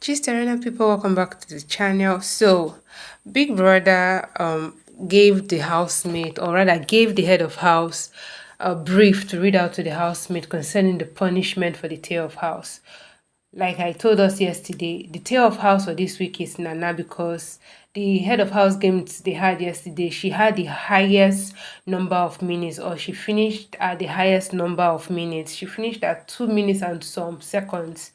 Just Arena people, welcome back to the channel. So, Big Brother gave the housemate, or rather gave the head of house, a brief to read out to the housemate concerning the punishment for the tail of house. Like I told us yesterday, the tail of house for this week is Nana, because the head of house games they had yesterday, she had the highest number of minutes, or she finished at the highest number of minutes. She finished at 2 minutes and some seconds,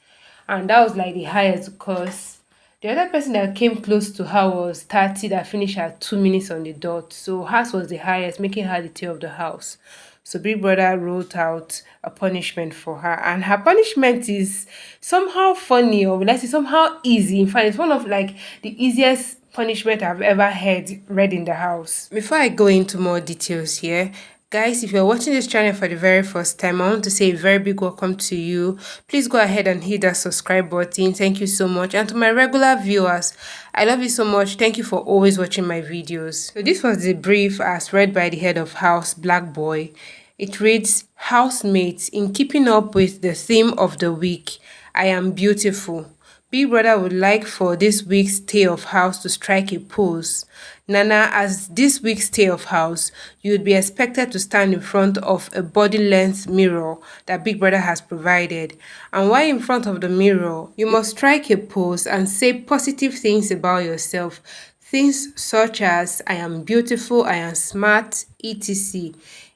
and that was like the highest, because the other person that came close to her was 30, that finished at 2 minutes on the dot. So hers was the highest, making her the tail of the house. So Big Brother wrote out a punishment for her, and her punishment is somehow funny, or let's say somehow easy. In fact, it's one of like the easiest punishment I've ever heard read in the house. Before I go into more details here, guys, if you're watching this channel for the very first time, I want to say a very big welcome to you. Please go ahead and hit that subscribe button. Thank you so much. And to my regular viewers, I love you so much. Thank you for always watching my videos. So this was the brief as read by the head of house, Black Boy. It reads, "Housemates, in keeping up with the theme of the week, I am beautiful. Big Brother would like for this week's Stay of House to strike a pose. Nana, as this week's Stay of House, you would be expected to stand in front of a body-length mirror that Big Brother has provided. And while in front of the mirror, you must strike a pose and say positive things about yourself. Things such as, I am beautiful, I am smart, etc.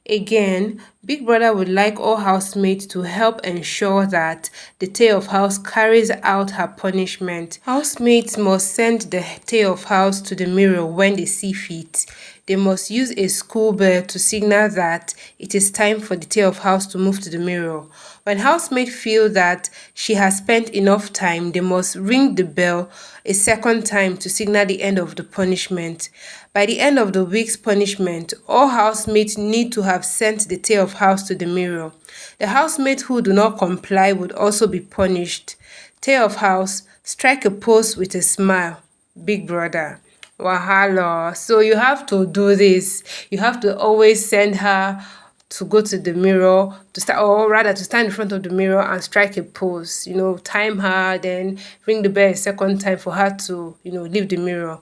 Again, Big Brother would like all housemates to help ensure that the tail of house carries out her punishment. Housemates must send the tail of house to the mirror when they see fit. They must use a school bell to signal that it is time for the tail of house to move to the mirror. When housemates feel that she has spent enough time, they must ring the bell a second time to signal the end of the punishment. By the end of the week's punishment, all housemates need to have sent the tail of house to the mirror. The housemates who do not comply would also be punished. Tail of house, strike a pose with a smile. Big Brother. Wahala. So you have to do this. You have to always send her to go to the mirror to start, or rather to stand in front of the mirror and strike a pose. Time her, then ring the bell a second time for her to, leave the mirror.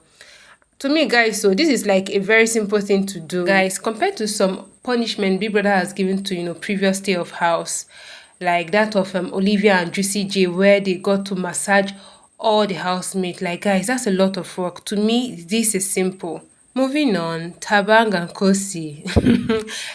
To me, guys, so this is like a very simple thing to do, guys, compared to some punishment Big Brother has given to, previous Stay of House, like that of Olivia and Juicy J, where they got to massage all the housemates. Like, guys, that's a lot of work. To me, this is simple. Moving on, Thabang and Khosi.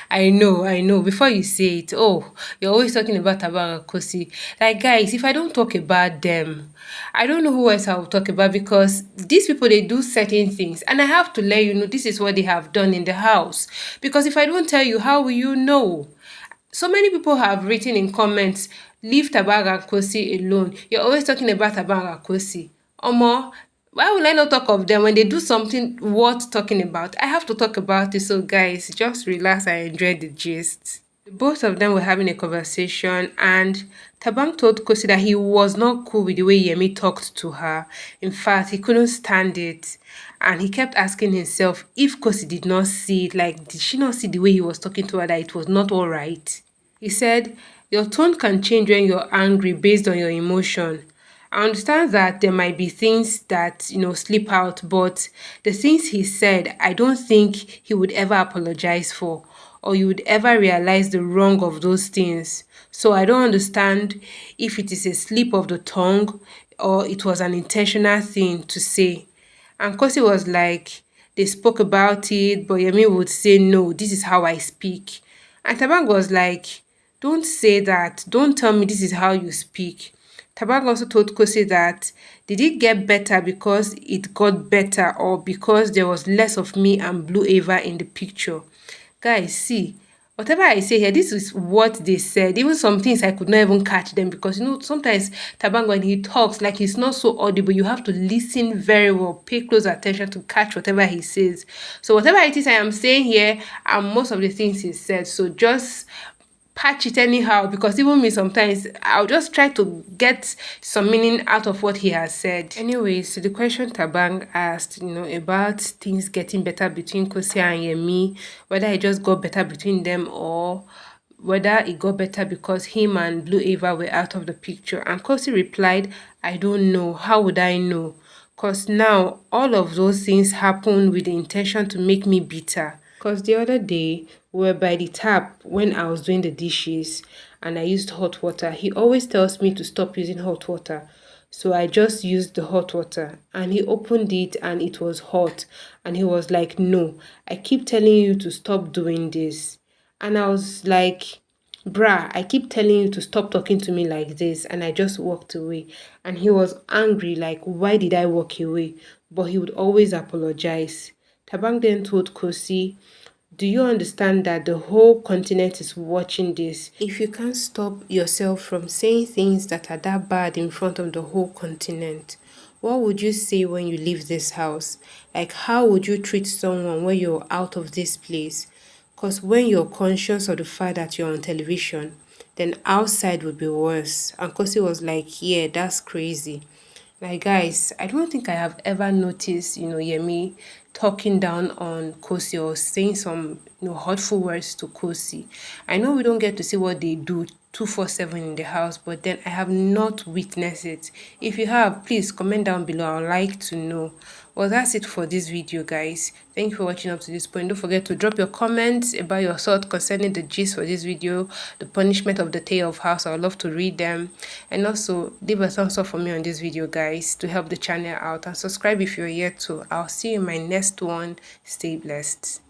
I know. Before you say it, oh, you're always talking about Thabang and Khosi. Like, guys, if I don't talk about them, I don't know who else I will talk about, because these people, they do certain things. And I have to let you know this is what they have done in the house. Because if I don't tell you, how will you know? So many people have written in comments, leave Thabang and Khosi alone. You're always talking about Thabang and Khosi. Omo, why will I not talk of them when they do something worth talking about? I have to talk about it. So guys, just relax and enjoy the gist. Both of them were having a conversation, and Thabang told Khosi that he was not cool with the way Yemi talked to her. In fact, he couldn't stand it. And he kept asking himself if Khosi did not see it, like, did she not see the way he was talking to her, that it was not all right? He said, your tone can change when you're angry based on your emotion. I understand that there might be things that, slip out, but the things he said, I don't think he would ever apologize for, or you would ever realize the wrong of those things. So I don't understand if it is a slip of the tongue or it was an intentional thing to say. And Kosi was like, they spoke about it, but Yemi would say, no, this is how I speak. And Tabang was like, don't say that. Don't tell me this is how you speak. Tabang also told Kosi that, did it get better because it got better, or because there was less of me and Blue Ava in the picture? Guys, see, whatever I say here, this is what they said. Even some things I could not even catch them, because sometimes Tabang, when he talks, like, he's not so audible. You have to listen very well, pay close attention to catch whatever he says. So whatever it is I am saying here are most of the things he said. So just patch it anyhow, because even me sometimes I'll just try to get some meaning out of what he has said. Anyways, so the question Thabang asked, about things getting better between Khosi and Yemi, whether it just got better between them, or whether it got better because him and Blue Ava were out of the picture. And Khosi replied, I don't know. How would I know? Because now all of those things happen with the intention to make me bitter. Because the other day, we were by the tap when I was doing the dishes and I used hot water. He always tells me to stop using hot water. So I just used the hot water and he opened it and it was hot. And he was like, "No, I keep telling you to stop doing this." And I was like, "Bruh, I keep telling you to stop talking to me like this." And I just walked away. And he was angry, like, why did I walk away? But he would always apologize. Tabang then told Kosi, "Do you understand that the whole continent is watching this? If you can't stop yourself from saying things that are that bad in front of the whole continent, what would you say when you leave this house? Like, how would you treat someone when you're out of this place? Because when you're conscious of the fact that you're on television, then outside would be worse." And Kosi was like, "Yeah, that's crazy." Like, guys, I don't think I have ever noticed, Yemi talking down on Kosi or saying some, hurtful words to Kosi. I know we don't get to see what they do 247 in the house, but then I have not witnessed it. If you have, please comment down below. I'd like to know. Well, that's it for this video, guys. Thank you for watching up to this point. Don't forget to drop your comments about your thoughts concerning the gist for this video, the punishment of the tale of house. I would love to read them. And also, leave a thumbs up for me on this video, guys, to help the channel out. And subscribe if you're yet to. I'll see you in my next one. Stay blessed.